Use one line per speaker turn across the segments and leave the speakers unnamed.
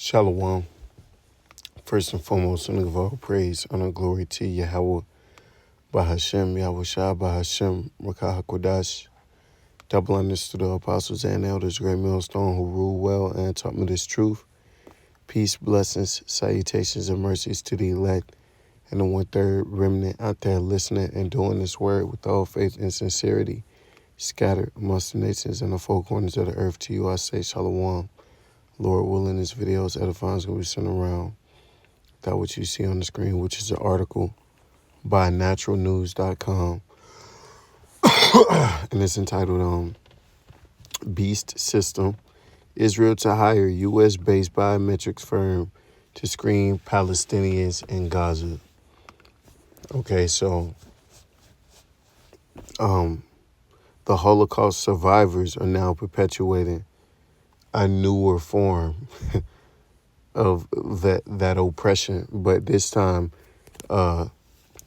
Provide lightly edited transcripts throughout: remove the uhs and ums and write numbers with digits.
Shalom. First and foremost, and give all praise, honor, glory to Yahweh, Bahashem, Yahweh Shah, Bahashem, Rakah HaKodash. Double honors to the apostles and elders, great millstone who rule well and taught me this truth. Peace, blessings, salutations, and mercies to the elect and the 1/3 remnant out there listening and doing this word with all faith and sincerity, scattered amongst the nations and the four corners of the earth. To you I say Shalom. Lord willing, this video is edifying, is going to be sent around. That what you see on the screen, which is an article by naturalnews.com, and it's entitled Beast System, Israel to hire U.S.-based biometrics firm to screen Palestinians in Gaza. Okay, so the Holocaust survivors are now perpetuating a newer form of that oppression, but this time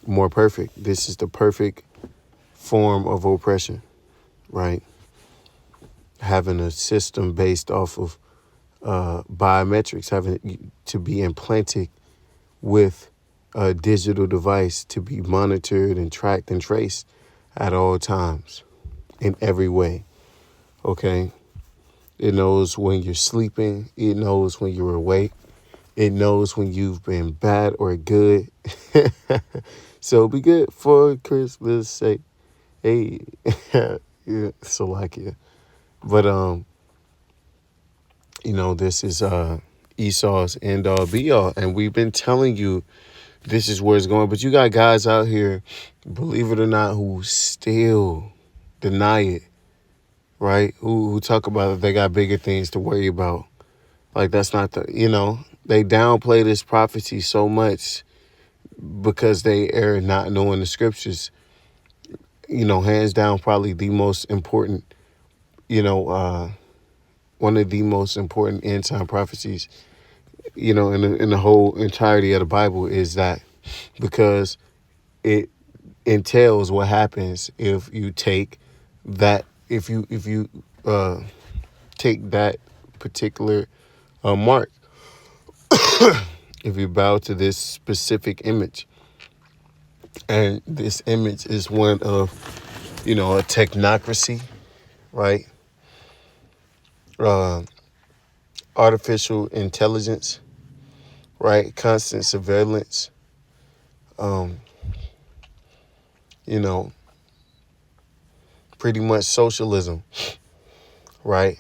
more perfect. This is the perfect form of oppression, right? Having a system based off of biometrics, having to be implanted with a digital device to be monitored and tracked and traced at all times in every way, okay? It knows when you're sleeping. It knows when you're awake. It knows when you've been bad or good. So be good for Christmas sake. Hey, yeah, so like it. But this is Esau's end all be all, and we've been telling you this is where it's going. But you got guys out here, believe it or not, who still deny it, right? Who talk about it, they got bigger things to worry about. Like that's not they downplay this prophecy so much because they err not knowing the scriptures. Hands down, probably the most important, one of the most important end time prophecies, in the whole entirety of the Bible is that because it entails what happens if you take that, if you take that particular mark, if you bow to this specific image. And this image is one of, a technocracy, right? Artificial intelligence, right? Constant surveillance, pretty much socialism, right?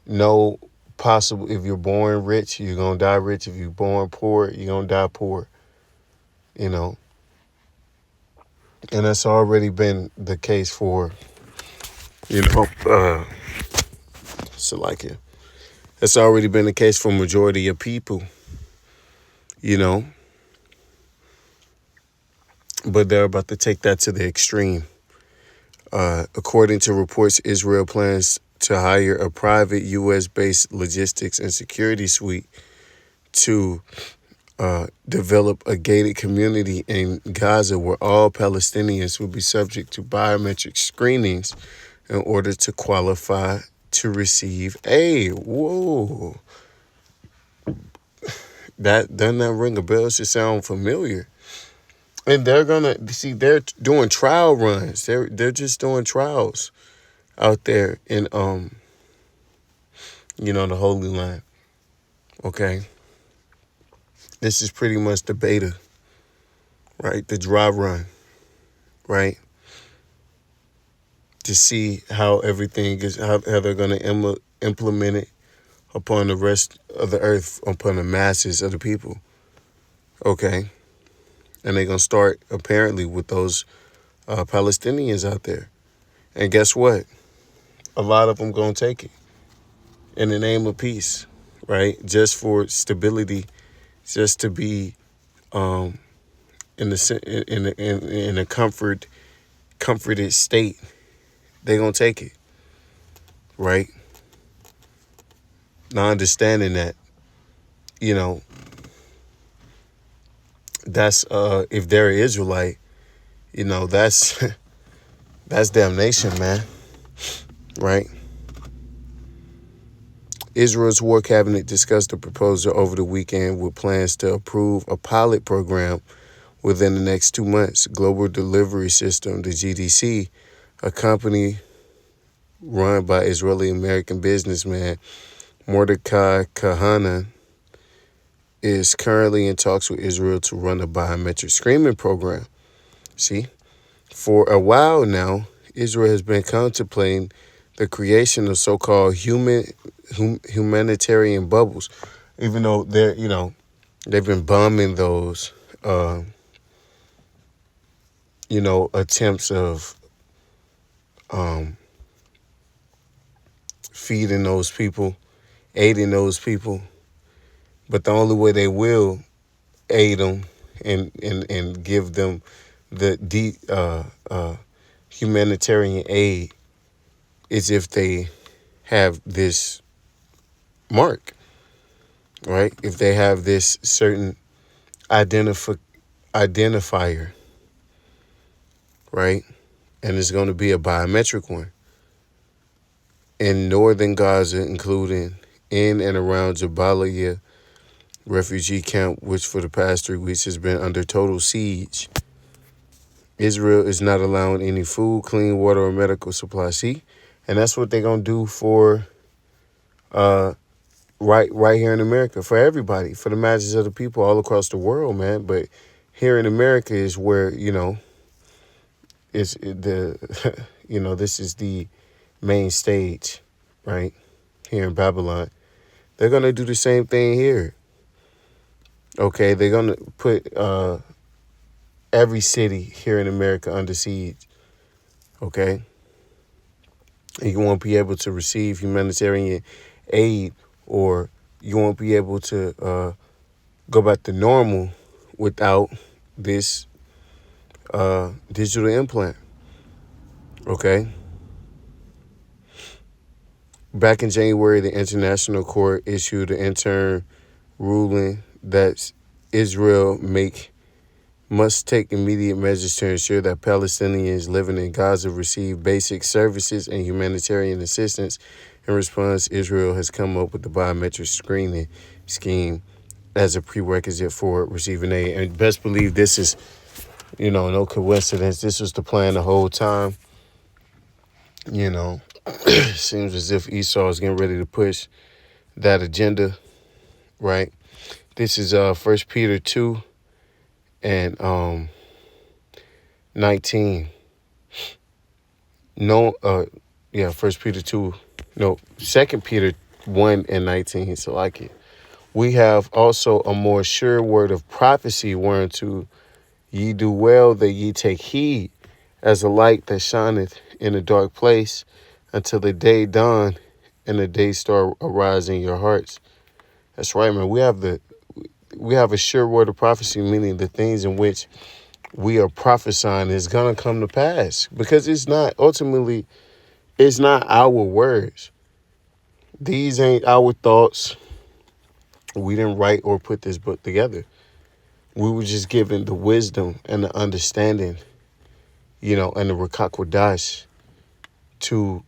No possible, if you're born rich, you're going to die rich. If you're born poor, you're going to die poor, And that's already been the case for, That's already been the case for majority of people, But they're about to take that to the extreme. According to reports, Israel plans to hire a private U.S.-based logistics and security suite to develop a gated community in Gaza where all Palestinians will be subject to biometric screenings in order to qualify to receive aid. Whoa. Doesn't that ring a bell? It should sound familiar. And they're they're doing trial runs. They're just doing trials out there in the Holy Land. Okay. This is pretty much the beta, right? The dry run, right? To see how everything is, how they're going to implement it upon the rest of the earth, upon the masses of the people. Okay. And they're going to start apparently with those Palestinians out there. And guess what? A lot of them going to take it in the name of peace, right? Just for stability, just to be in a comforted state. They're going to take it, right? Now understanding that, that's if they're an Israelite, that's that's damnation, man. Right? Israel's war cabinet discussed the proposal over the weekend with plans to approve a pilot program within the next 2 months. Global Delivery System, the GDC, a company run by Israeli-American businessman Mordecai Kahana, is currently in talks with Israel to run a biometric screening program. See, for a while now, Israel has been contemplating the creation of so-called humanitarian bubbles, even though they've been bombing those, attempts of feeding those people, aiding those people. But the only way they will aid them and give them the humanitarian aid is if they have this mark, right? If they have this certain identifier, right? And it's going to be a biometric one. In northern Gaza, including in and around Jabalia refugee camp, which for the past 3 weeks has been under total siege, Israel is not allowing any food, clean water, or medical supplies. See? And that's what they're going to do for right here in America, for everybody, for the masses of the people all across the world, man. But here in America is where, it's the, this is the main stage, right? Here in Babylon. They're going to do the same thing here. Okay, they're going to put every city here in America under siege. Okay? And you won't be able to receive humanitarian aid, or you won't be able to go back to normal without this digital implant. Okay? Back in January, the International Court issued an interim ruling that Israel must take immediate measures to ensure that Palestinians living in Gaza receive basic services and humanitarian assistance. In response, Israel has come up with the biometric screening scheme as a prerequisite for receiving aid. And best believe this is, no coincidence. This was the plan the whole time. Seems as if Esau is getting ready to push that agenda, right? This is 1 Peter 2 and 19. No, 1 Peter 2, no, 2 Peter 1 and 19. So like it. We have also a more sure word of prophecy, whereunto ye do well that ye take heed, as a light that shineth in a dark place, until the day dawn and the day star arise in your hearts. That's right, man. We have a sure word of prophecy, meaning the things in which we are prophesying is gonna come to pass, because it's not our words. These ain't our thoughts. We didn't write or put this book together. We were just given the wisdom and the understanding, and the Rakakwadash to,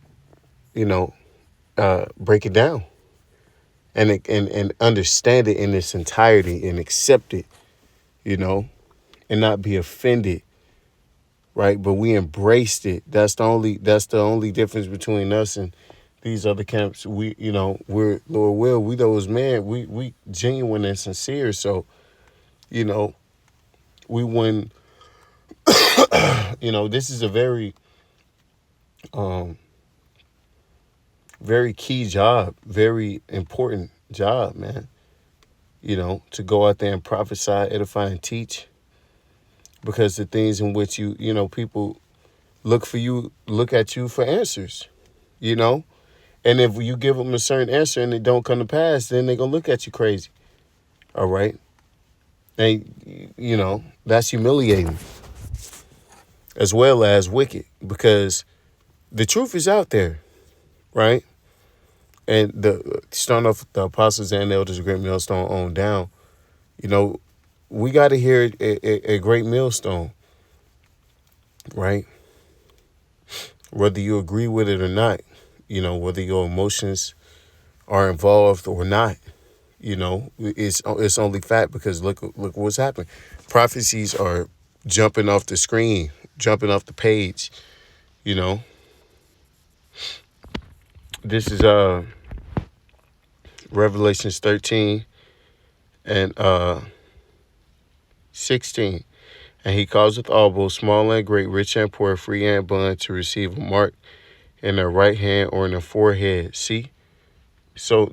break it down and understand it in its entirety and accept it, and not be offended, right? But we embraced it. That's the only difference between us and these other camps. We're Lord Will, we those men, we genuine and sincere. So, we wouldn't, this is a very, very key job, very important job, man. To go out there and prophesy, edify, and teach, because the things in which people look at you for answers, and if you give them a certain answer and it don't come to pass, then they're gonna look at you crazy. All right, and that's humiliating as well as wicked, because the truth is out there, right? And starting off with the apostles and elders, great millstone on down, we got to hear a great millstone, right? Whether you agree with it or not, whether your emotions are involved or not. It's only fact because look what's happening. Prophecies are jumping off the screen, jumping off the page. You know, this is Revelations 13 and 16. And he causeth all, both small and great, rich and poor, free and bond, to receive a mark in their right hand or in their forehead. See? So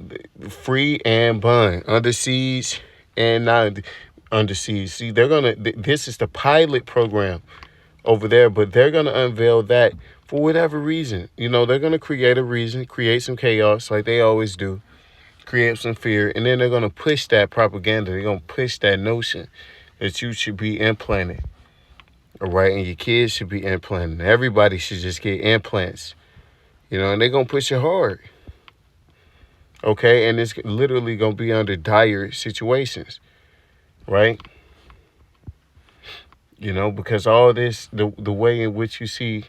free and bond, under siege and not under siege. See, this is the pilot program over there, but they're gonna unveil that for whatever reason. They're gonna create a reason, create some chaos like they always do, create some fear, and then they're gonna push that propaganda. They're gonna push that notion that you should be implanted, all right, and your kids should be implanted. Everybody should just get implants, and they're gonna push it hard. Okay, and it's literally gonna be under dire situations, right? Because all this, the way in which you see,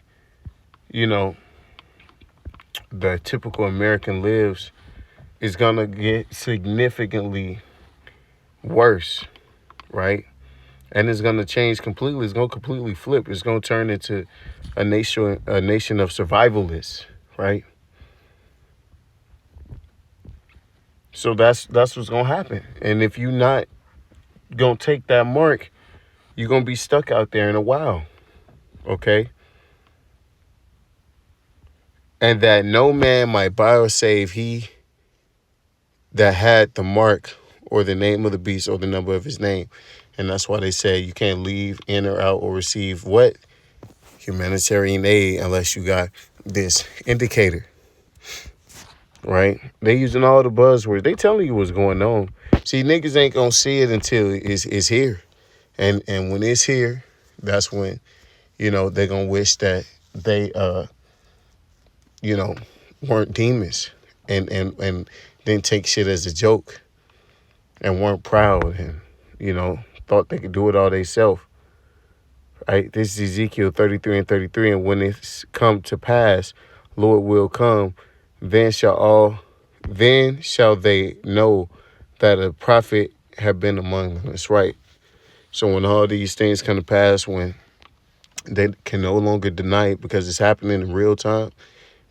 the typical American lives is gonna get significantly worse, right? And it's gonna change completely. It's gonna completely flip. It's gonna turn into a nation of survivalists, right? So that's what's gonna happen. And if you're not gonna take that mark, you're gonna be stuck out there in a while. Okay? And that no man might buy or save he that had the mark or the name of the beast or the number of his name. And that's why they say you can't leave, in or out, or receive what? Humanitarian aid unless you got this indicator. Right? They using all the buzzwords. They telling you what's going on. See, niggas ain't gonna see it until it's here. And when it's here, that's when, they're gonna wish that they weren't demons and didn't take shit as a joke and weren't proud and, thought they could do it all themselves. Right? This is Ezekiel 33 and 33. And when it's come to pass, Lord will come, then shall they know that a prophet have been among them. That's right. So when all these things come to pass, when they can no longer deny it because it's happening in real time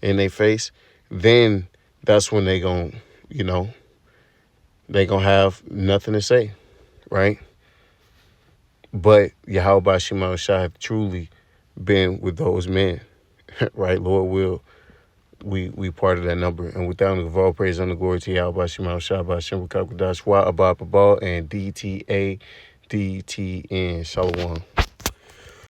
in their face, then that's when they gon' they gonna have nothing to say, right? But Yahweh Shema Shah have truly been with those men, right? Lord will, we part of that number. And without give all praise and the glory to Yahweh Shema Shah, Bashem Wakakadash, Wa Abba Babal, and DTADTN. Shalom.